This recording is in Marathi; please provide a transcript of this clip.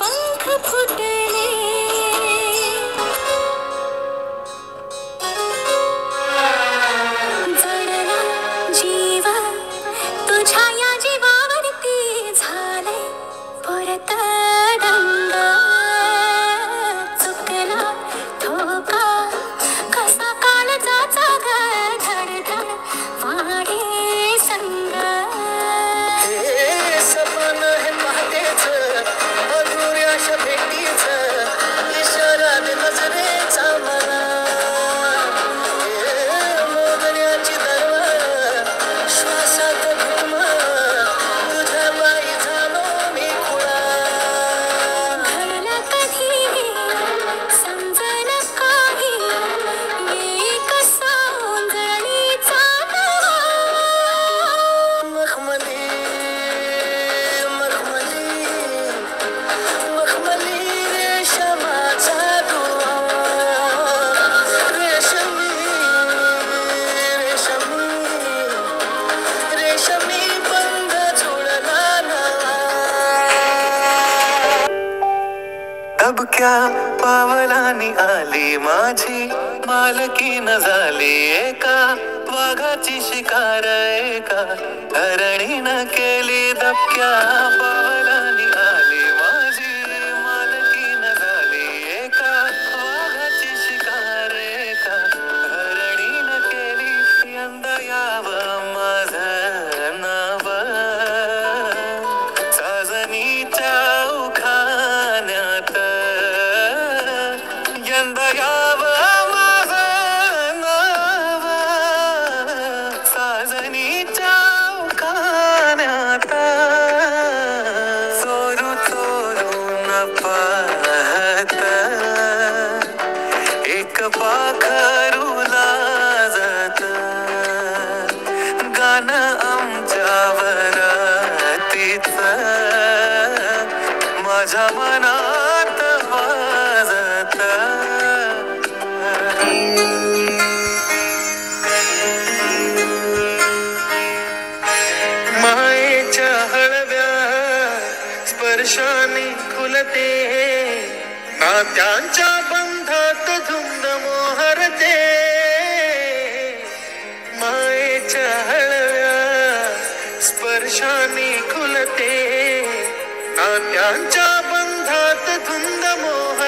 पंख फुटले जडला जीव तुझ्या या जीवावरती झाले परत दंग चुकला धोका कसा काळजाचा धडधड वाढे संग हे सपन हे पहाटेच अधुऱ्याशा भेटीच इशारा दे नजरेचा मला मोगऱ्याची दरवळ श्वासात घुम तुझ्या पायी झालो मी खुळा घडलं कधी समजन काही एक सोंजळीचा मखमली मखमली मखमली रेशमाचा दुआ रेशमी रेशमी रेशमी बंध जुळला नवा दबक्या पावलांनी आली माझी मालकीन झाली एका वाघाची शिकार एका हरणीनं केली दबक्या पावलांनी आली माझी मालकीन झाली एका वाघाची शिकार एका हरणीनं केली यंदा यावं माझं नाव साजनीच्या उखाण्यात यंदा यावं माझं नाव साजनीच्या उखाण्यात चोरू चोरून पाहत एक पाखरू लाजत गाणं आमच्यावर तीच माझ्या मनात वाजत मायेच्या हळव्या स्पर्शाने खुलते नात्यांच्या बंधात धुंद मोहरते मायेच्या हळव्या स्पर्शाने खुलते नात्यांच्या बंधात धुंद मोहरते